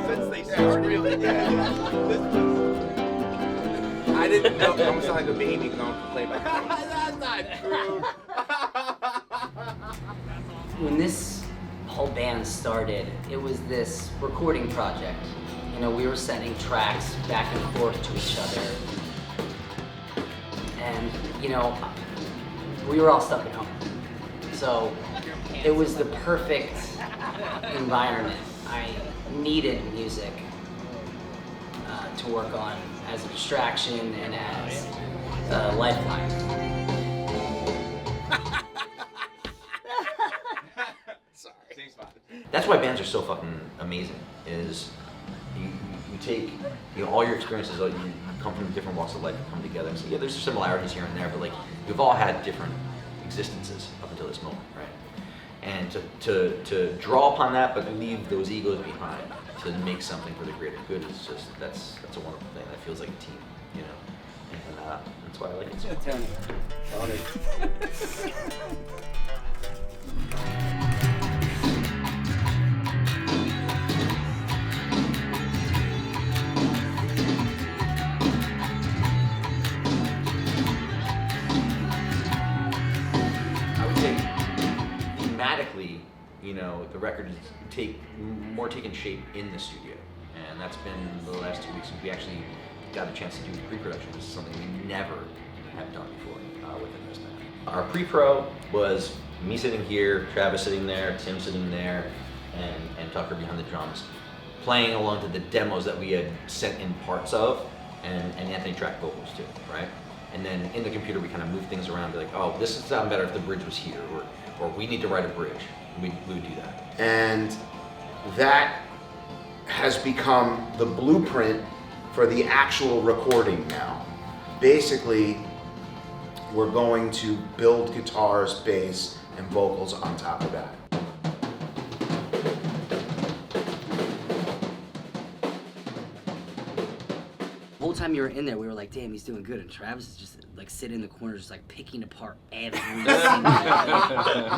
Since they started, really, I didn't know I was like a baby going to play back. That's not true. When this whole band started, it was this recording project. You know, we were sending tracks back and forth to each other. And, you know, we were all stuck at home. So it was the perfect environment. I needed music to work on as a distraction and as a lifeline. Sorry. Same spot. That's why bands are so fucking amazing, is you take all your experiences, you come from different walks of life, you come together and say, yeah, there's similarities here and there, but like you've all had different existences up until this moment, right? And to draw upon that, but leave those egos behind to make something for the greater good is just, that's a wonderful thing. That feels like a team, you know? And that's why I like it so much. I would say thematically, the record is taken shape in the studio, and that's been the last 2 weeks. We actually got a chance to do pre-production, which is something we never have done before within this band. Our pre-pro was me sitting here, Travis sitting there, Tim sitting there, and Tucker behind the drums, playing along to the demos that we had sent in parts of, and Anthony tracked vocals too, right? And then in the computer we kind of moved things around, be like, oh, this would sound better if the bridge was here, or we need to write a bridge. We would do that. And that has become the blueprint for the actual recording now. Basically, we're going to build guitars, bass, and vocals on top of that. The whole time you were in there, we were like, damn, he's doing good. And Travis is just like sitting in the corner, just like picking apart every single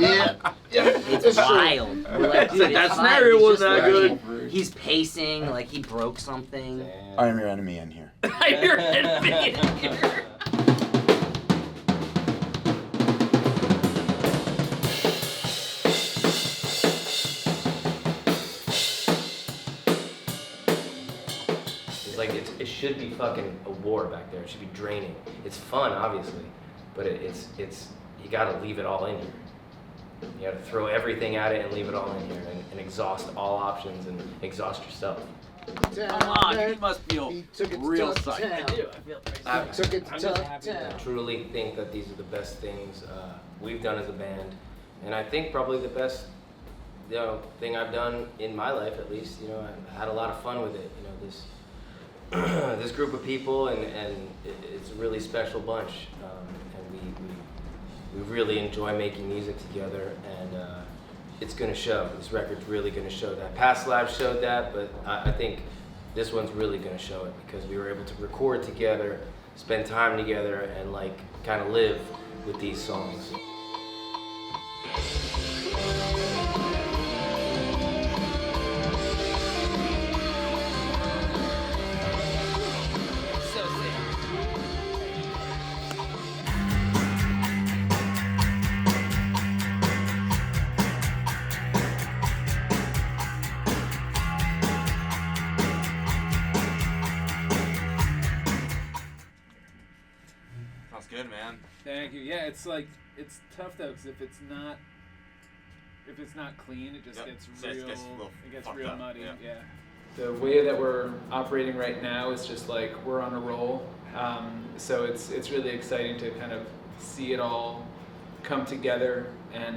Yeah. It's wild. We're like, dude, That snare was not good. He's pacing, like he broke something. I'm your enemy in here. I'm your enemy in here. It should be fucking a war back there. It should be draining. It's fun, obviously, but it's you gotta leave it all in here. You gotta throw everything at it and leave it all in here and exhaust all options and exhaust yourself. Come on, you must feel real psyched. I do. I feel pretty I truly think that these are the best things we've done as a band, and I think probably the best thing I've done in my life, at least. I had a lot of fun with it. This group of people, and it's a really special bunch, and we really enjoy making music together, and it's gonna show. This record's really gonna show that. Past lives showed that, but I think this one's really gonna show it because we were able to record together, spend time together, and like kind of live with these songs. Good, man. Thank you. Yeah, it's tough though, because if it's not clean, it just gets real muddy. Yeah. The way that we're operating right now is just like we're on a roll. So it's really exciting to kind of see it all come together, and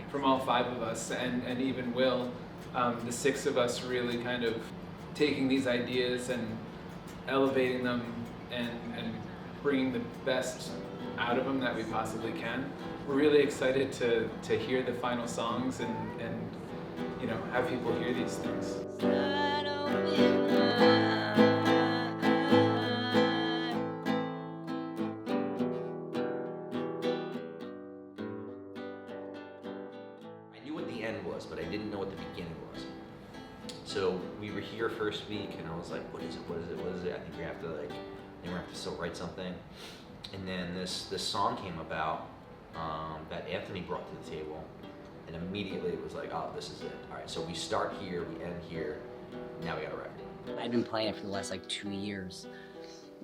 from all five of us, and even Will, the six of us really kind of taking these ideas and elevating them and bringing the best out of them that we possibly can. We're really excited to hear the final songs and have people hear these things. the end was, but I didn't know what the beginning was. So we were here first week, and I was like, what is it? What is it? What is it? I think we have to still write something. And then this song came about that Anthony brought to the table, and immediately it was like, oh, this is it. All right, so we start here, we end here. Now we got a record. I've been playing it for the last like 2 years.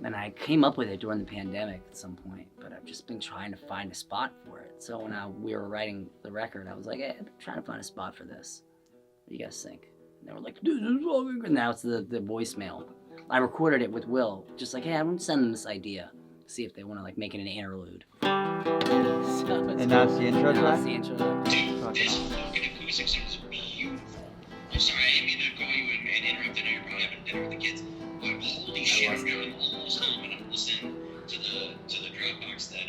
And I came up with it during the pandemic at some point, but I've just been trying to find a spot for it. So when we were writing the record, I was like, hey, I'm trying to find a spot for this. What do you guys think? And they were like, dude, this is all good. Now it's the voicemail. I recorded it with Will, just like, hey, I'm gonna send them this idea, see if they want to like make it an interlude. And now it's the intro track? Now it's the intro track. This fucking acoustic sounds beautiful. I'm sorry, I didn't mean to call you and interrupt. I know you're probably having dinner with the kids. But holy shit, I'm almost home and I'm listening to the Dropbox that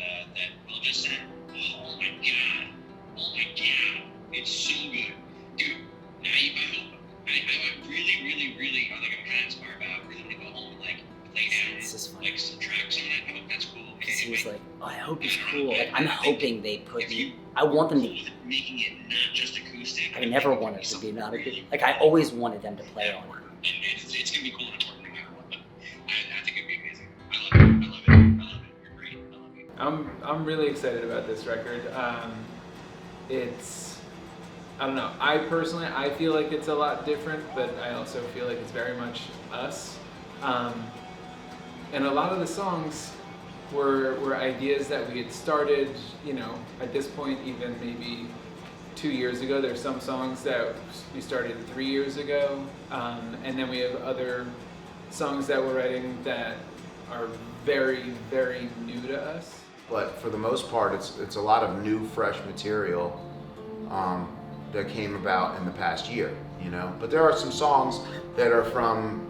Will just sent. Oh my god. It's so good. Dude, now I really, I think I'm kind of inspired about really want to go home and like play down It's just fun. like some tracks on that. I hope that's cool. Because he was like, oh, I hope it's cool. Like, I'm hoping they put me, I want them to, making it not just acoustic. I never wanted it to be not acoustic. Like, I always wanted them to play on it. And it's gonna be cool and important no matter what. But I think it'd be amazing. I love it. You're great. I love you. I'm really excited about this record. I don't know. I personally feel like it's a lot different, but I also feel like it's very much us. And a lot of the songs were ideas that we had started, at this point, even maybe 2 years ago. There's some songs that we started 3 years ago, and then we have other songs that we're writing that are very, very new to us. But for the most part, it's a lot of new, fresh material that came about in the past year, But there are some songs that are from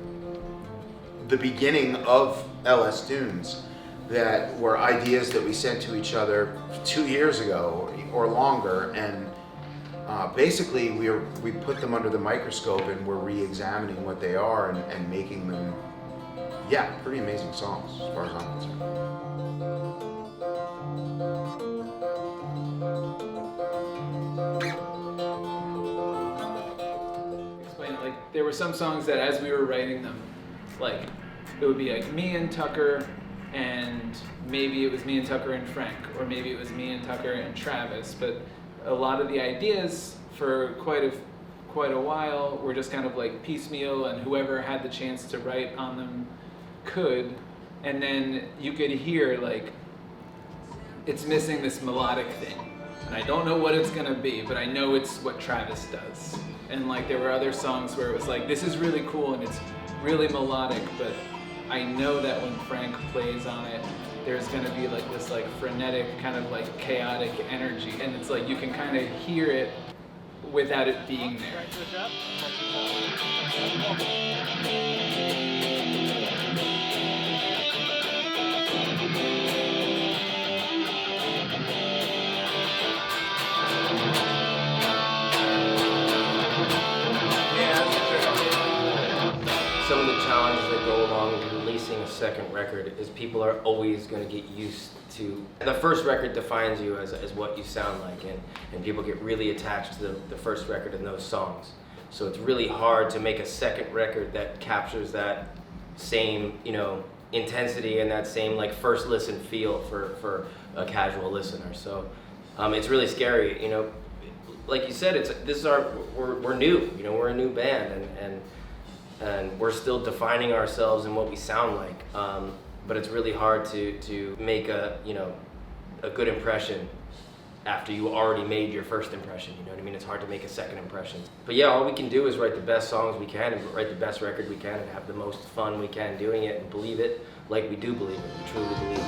the beginning of LS Tunes that were ideas that we sent to each other 2 years ago or longer, and basically we put them under the microscope and we're re-examining what they are and making them, pretty amazing songs as far as I'm concerned. There were some songs that as we were writing them, like it would be like me and Tucker, and maybe it was me and Tucker and Frank, or maybe it was me and Tucker and Travis. But a lot of the ideas for quite a while were just kind of like piecemeal, and whoever had the chance to write on them could. And then you could hear like it's missing this melodic thing. And I don't know what it's gonna be, but I know it's what Travis does. And like there were other songs where it was like, this is really cool and it's really melodic, but I know that when Frank plays on it, there's gonna be like this like frenetic kind of like chaotic energy, and it's like you can kind of hear it without it being there. Some of the challenges that go along with releasing a second record is people are always going to get used to the first record defines you as what you sound like, and people get really attached to the first record and those songs. So it's really hard to make a second record that captures that same intensity and that same like first listen feel for a casual listener. So it's really scary. Like you said, we're new. We're a new band, and we're still defining ourselves and what we sound like. But it's really hard to make a good impression after you already made your first impression. You know what I mean? It's hard to make a second impression. But yeah, all we can do is write the best songs we can and write the best record we can and have the most fun we can doing it and believe it like we do believe it. We truly believe it.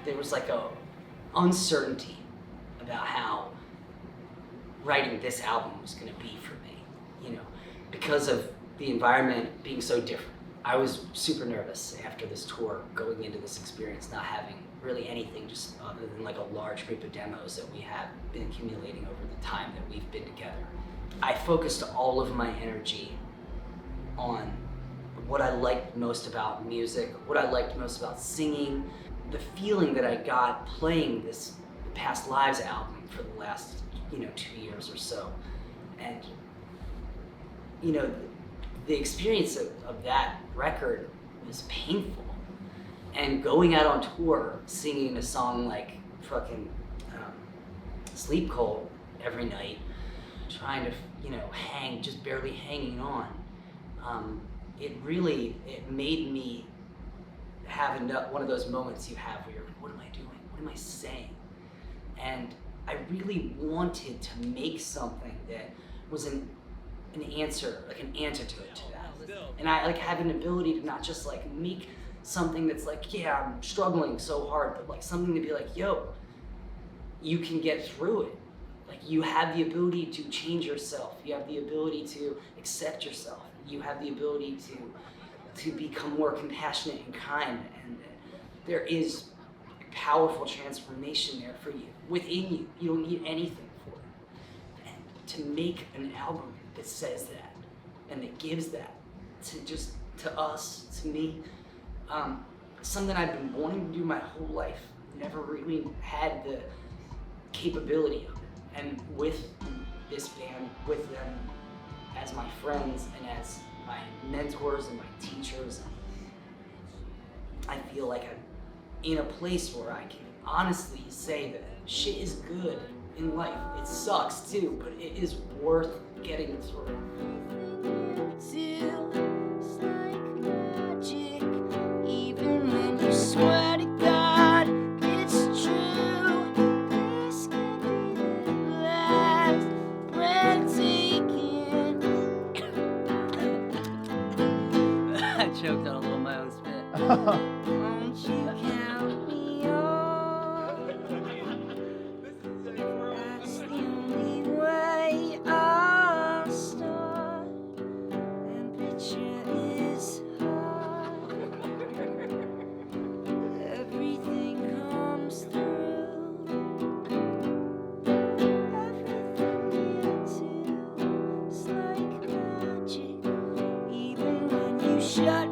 There was like a uncertainty about how writing this album was going to be for me, because of the environment being so different. I was super nervous after this tour, going into this experience, not having really anything just other than like a large group of demos that we have been accumulating over the time that we've been together. I focused all of my energy on what I liked most about music, what I liked most about singing, the feeling that I got playing this Past Lives album for the last, 2 years or so. And, the experience of that record was painful. And going out on tour, singing a song like fucking Sleep Cold every night, trying to, hang, just barely hanging on, it made me have one of those moments you have where you're like, what am I doing? What am I saying? And I really wanted to make something that was an answer, like an antidote to that. And I have an ability to not just make something that's yeah, I'm struggling so hard, but something to be yo, you can get through it. You have the ability to change yourself. You have the ability to accept yourself. You have the ability to become more compassionate and kind. And there is powerful transformation there for you, within you. You don't need anything for it. And to make an album that says that and that gives that to us, to me, something I've been wanting to do my whole life, never really had the capability of it. And with this band, with them as my friends and as my mentors and my teachers, I feel like I'm in a place where I can honestly say that shit is good in life. It sucks too, but it is worth getting through. Even when you swear to God it's true, this can be the last breathtaking. I choked on a little of my own spit. Won't you count me on? That's the only way I'll start. And picture is hard. Everything comes through. Everything you do is like magic. Even when you shut